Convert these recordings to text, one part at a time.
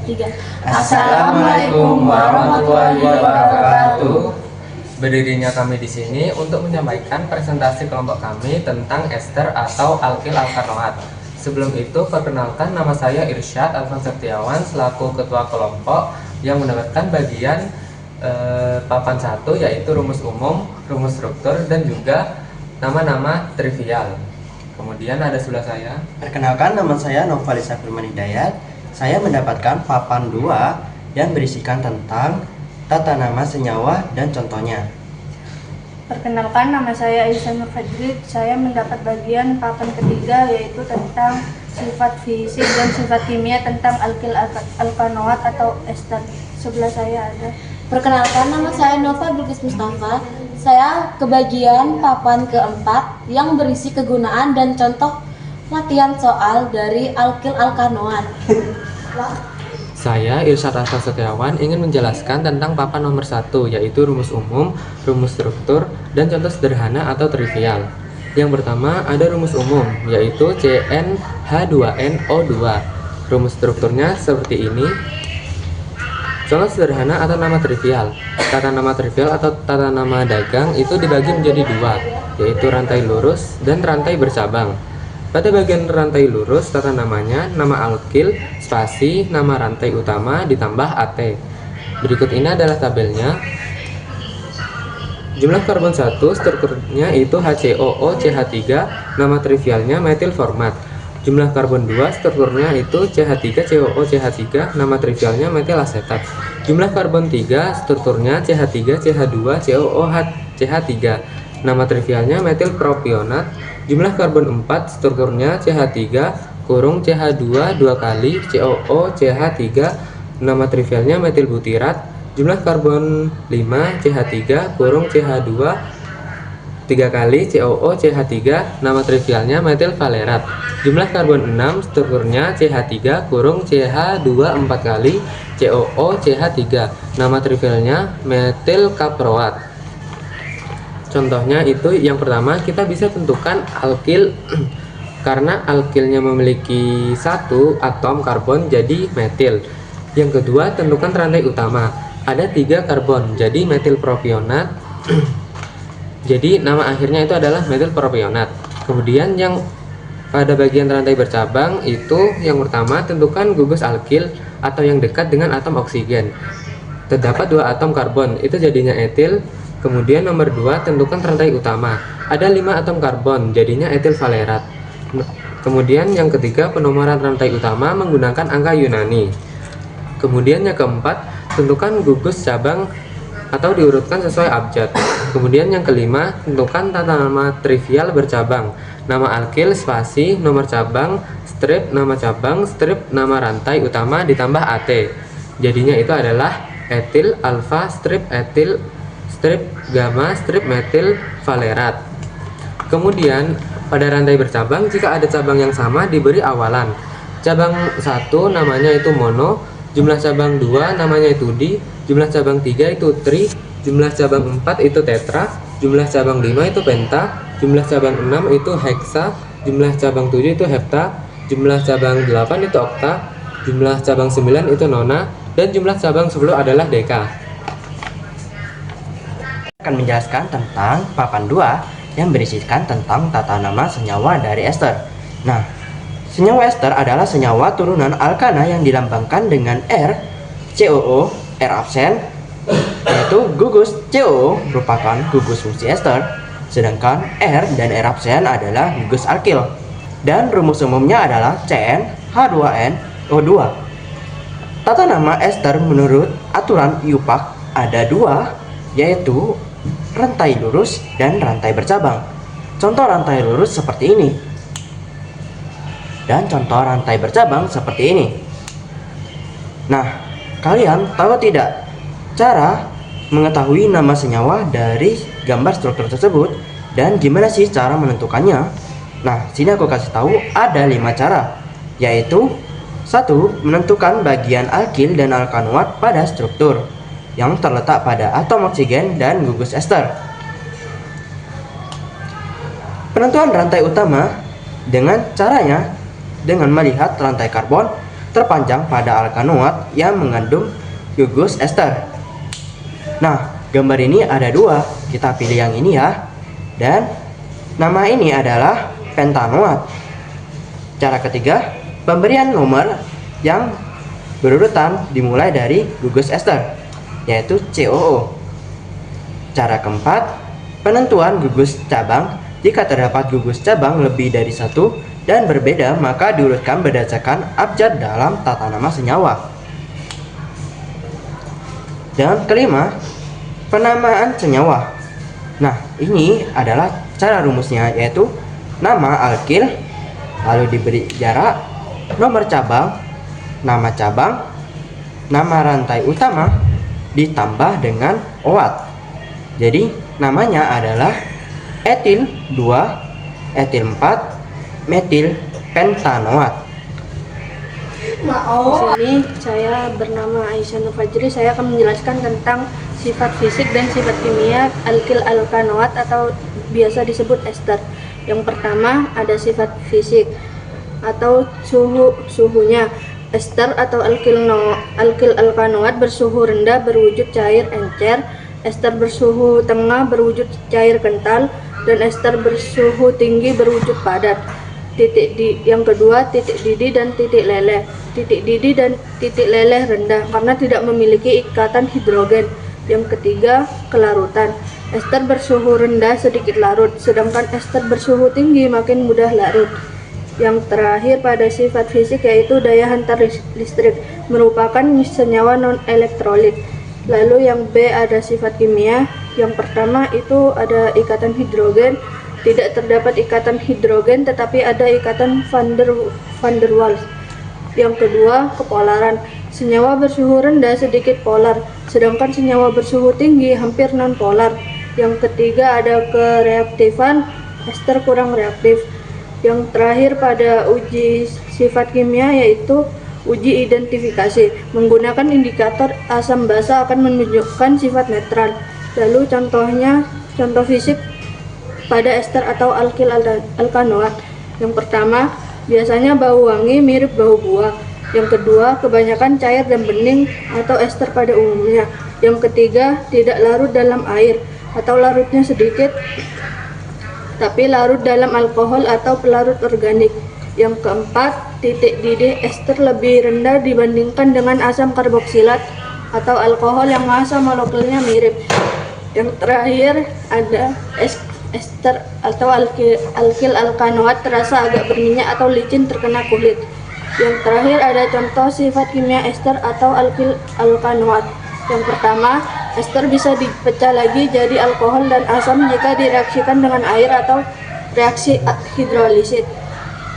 3. Assalamualaikum warahmatullahi wabarakatuh. Berdirinya kami di sini untuk menyampaikan presentasi kelompok kami tentang ester atau alkil alkanoat. Sebelum itu, perkenalkan, nama saya Irsyad Alvan Setiawan selaku ketua kelompok yang mendapatkan bagian papan 1, yaitu rumus umum, rumus struktur, dan juga nama-nama trivial. Kemudian ada sebelah saya. Perkenalkan, nama saya Novalisa Firman Hidayat. Saya mendapatkan papan 2 yang berisikan tentang tata nama senyawa dan contohnya. Perkenalkan, nama saya Aisyah Nur Fajrid. Saya mendapat bagian papan ketiga, yaitu tentang sifat fisik dan sifat kimia tentang alkil alkanoat atau ester. Sebelah saya ada. Perkenalkan, nama saya Nova Bilqis Mustafa. Saya kebagian papan keempat yang berisi kegunaan dan contoh latihan soal dari alkil alkanoat. Saya Irsyad Alvan Setiawan ingin menjelaskan tentang papan nomor 1, yaitu rumus umum, rumus struktur, dan contoh sederhana atau trivial. Yang pertama ada rumus umum, yaitu CnH2nO2. Rumus strukturnya seperti ini. Contoh sederhana atau nama trivial. Tata nama trivial atau tata nama dagang itu dibagi menjadi 2, yaitu rantai lurus dan rantai bercabang. Pada bagian rantai lurus, tata namanya nama alkil, spasi, nama rantai utama ditambah AT. Berikut ini adalah tabelnya. Jumlah karbon 1, strukturnya itu HCOO-CH3, nama trivialnya metil format. Jumlah karbon 2, strukturnya itu CH3COO-CH3, nama trivialnya metil asetat. Jumlah karbon 3, strukturnya CH3CH2COOH-CH3, nama trivialnya metil propionat. Jumlah karbon 4, strukturnya CH3 kurung CH2 2 kali COO-CH3, nama trivialnya metil butirat. Jumlah karbon 5, CH3 kurung CH2 3 kali COO-CH3, nama trivialnya metil valerat. Jumlah karbon 6, strukturnya CH3 kurung CH2 4 kali COO-CH3, nama trivialnya metil kaproat. Contohnya itu yang pertama, kita bisa tentukan alkil karena alkilnya memiliki 1 atom karbon jadi metil. Yang kedua, tentukan rantai utama. Ada 3 karbon jadi metil propionat. Jadi nama akhirnya itu adalah metil propionat. Kemudian yang pada bagian rantai bercabang itu yang pertama, tentukan gugus alkil atau yang dekat dengan atom oksigen. Terdapat 2 atom karbon, itu jadinya etil. Kemudian nomor 2, tentukan rantai utama. Ada 5 atom karbon, jadinya etil valerat. Kemudian yang ketiga, penomoran rantai utama menggunakan angka Yunani. Kemudian yang keempat, tentukan gugus cabang atau diurutkan sesuai abjad. Kemudian yang kelima, tentukan tata nama trivial bercabang. Nama alkil, spasi, nomor cabang, strip, nama cabang, strip, nama rantai utama ditambah AT. Jadinya itu adalah etil alfa strip etil strip gamma strip metil valerat. Kemudian pada rantai bercabang, jika ada cabang yang sama diberi awalan. Cabang 1 namanya itu mono, jumlah cabang 2 namanya itu di, jumlah cabang 3 itu tri, jumlah cabang 4 itu tetra, jumlah cabang 5 itu penta, jumlah cabang 6 itu heksa, jumlah cabang 7 itu hepta, jumlah cabang 8 itu okta, jumlah cabang 9 itu nona, dan jumlah cabang 10 adalah deka. Akan menjelaskan tentang papan 2 yang berisikan tentang tata nama senyawa dari ester. Nah, senyawa ester adalah senyawa turunan alkana yang dilambangkan dengan R, COO, R absen, yaitu gugus COO merupakan gugus fungsi ester, sedangkan R dan R absen adalah gugus alkil. Dan rumus umumnya adalah CnH2nO2. Tata nama ester menurut aturan IUPAC ada 2, yaitu rantai lurus dan rantai bercabang. Contoh rantai lurus seperti ini, dan contoh rantai bercabang seperti ini. Nah, kalian tahu tidak cara mengetahui nama senyawa dari gambar struktur tersebut dan gimana sih cara menentukannya? Nah, sini aku kasih tahu ada 5 cara, yaitu 1. Menentukan bagian alkil dan alkanoat pada struktur yang terletak pada atom oksigen dan gugus ester. Penentuan rantai utama dengan caranya dengan melihat rantai karbon terpanjang pada alkanoat yang mengandung gugus ester. Nah, gambar ini ada dua, kita pilih yang ini ya. Dan nama ini adalah pentanoat. Cara ketiga, pemberian nomor yang berurutan dimulai dari gugus ester, yaitu COO. Cara keempat, penentuan gugus cabang. Jika terdapat gugus cabang lebih dari satu dan berbeda, maka diurutkan berdasarkan abjad dalam tata nama senyawa. Dan kelima, penamaan senyawa. Nah, ini adalah cara rumusnya, yaitu nama alkil, lalu diberi jarak, nomor cabang, nama rantai utama, ditambah dengan OAT. Jadi, namanya adalah etil 2, etil 4, metil pentanoat. Di sini saya bernama Aisyah Nur Fajri. Saya akan menjelaskan tentang sifat fisik dan sifat kimia alkil alkanoat atau biasa disebut ester. Yang pertama ada sifat fisik atau suhunya. Ester atau alkil alkanoat bersuhu rendah berwujud cair encer, ester bersuhu tengah berwujud cair kental, dan ester bersuhu tinggi berwujud padat. Yang kedua titik didih dan titik leleh. Titik didih dan titik leleh rendah karena tidak memiliki ikatan hidrogen. Yang ketiga kelarutan. Ester bersuhu rendah sedikit larut, sedangkan ester bersuhu tinggi makin mudah larut. Yang terakhir pada sifat fisik yaitu daya hantar listrik, merupakan senyawa non elektrolit. Lalu yang B ada sifat kimia. Yang pertama itu ada ikatan hidrogen. Tidak terdapat ikatan hidrogen tetapi ada ikatan van der Waals. Yang kedua kepolaran. Senyawa bersuhu rendah sedikit polar, sedangkan senyawa bersuhu tinggi hampir non polar. Yang ketiga ada kereaktifan. Ester kurang reaktif. Yang terakhir pada uji sifat kimia yaitu uji identifikasi. Menggunakan indikator asam basa akan menunjukkan sifat netral. Lalu contoh fisik pada ester atau alkil alkanoat. Yang pertama, biasanya bau wangi mirip bau buah. Yang kedua, kebanyakan cair dan bening atau ester pada umumnya. Yang ketiga, tidak larut dalam air atau larutnya sedikit tapi larut dalam alkohol atau pelarut organik. Yang keempat, titik didih ester lebih rendah dibandingkan dengan asam karboksilat atau alkohol yang massa molekulnya mirip. Yang terakhir ada ester atau alkil alkanoat terasa agak berminyak atau licin terkena kulit. Yang terakhir ada contoh sifat kimia ester atau alkil alkanoat. Yang pertama, ester bisa dipecah lagi jadi alkohol dan asam jika direaksikan dengan air atau reaksi hidrolisit.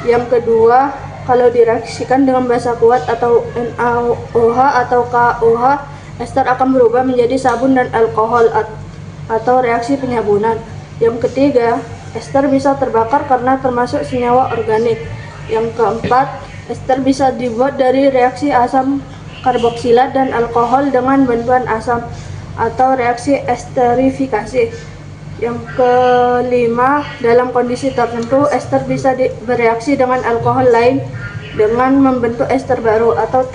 Yang kedua, kalau direaksikan dengan basa kuat atau NaOH atau KOH, ester akan berubah menjadi sabun dan alkohol atau reaksi penyabunan. Yang ketiga, ester bisa terbakar karena termasuk senyawa organik. Yang keempat, ester bisa dibuat dari reaksi asam karboksilat dan alkohol dengan bantuan asam atau reaksi esterifikasi. Yang kelima, dalam kondisi tertentu ester bisa bereaksi dengan alkohol lain dengan membentuk ester baru atau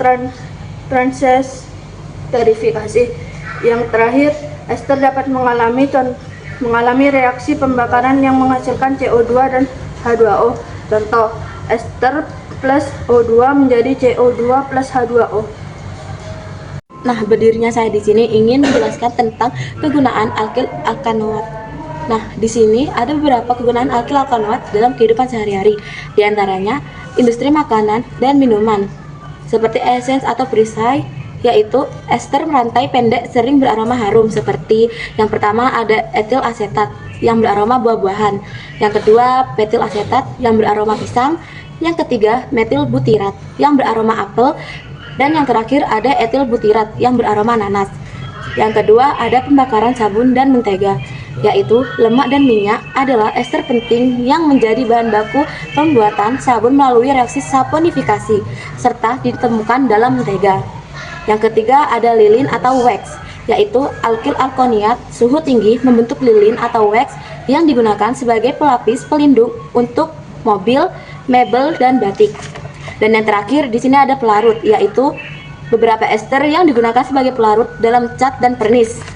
transesterifikasi. Yang terakhir, ester dapat mengalami reaksi pembakaran yang menghasilkan CO2 dan H2O. Contoh, ester plus O2 menjadi CO2 plus H2O. Nah, berdirinya saya di sini ingin menjelaskan tentang kegunaan alkil alkanoat. Nah, di sini ada beberapa kegunaan alkil alkanoat dalam kehidupan sehari-hari. Di antaranya, industri makanan dan minuman, seperti essence atau perisai, yaitu ester merantai pendek sering beraroma harum, seperti yang pertama ada etil asetat yang beraroma buah-buahan, yang kedua metil asetat yang beraroma pisang, yang ketiga metil butirat yang beraroma apel, dan yang terakhir ada etil butirat yang beraroma nanas. Yang kedua ada pembakaran sabun dan mentega, yaitu lemak dan minyak adalah ester penting yang menjadi bahan baku pembuatan sabun melalui reaksi saponifikasi serta ditemukan dalam mentega. Yang ketiga ada lilin atau wax, yaitu alkil alkoniat suhu tinggi membentuk lilin atau wax yang digunakan sebagai pelapis pelindung untuk mobil, mebel, dan batik. Dan yang terakhir di sini ada pelarut, yaitu beberapa ester yang digunakan sebagai pelarut dalam cat dan vernis.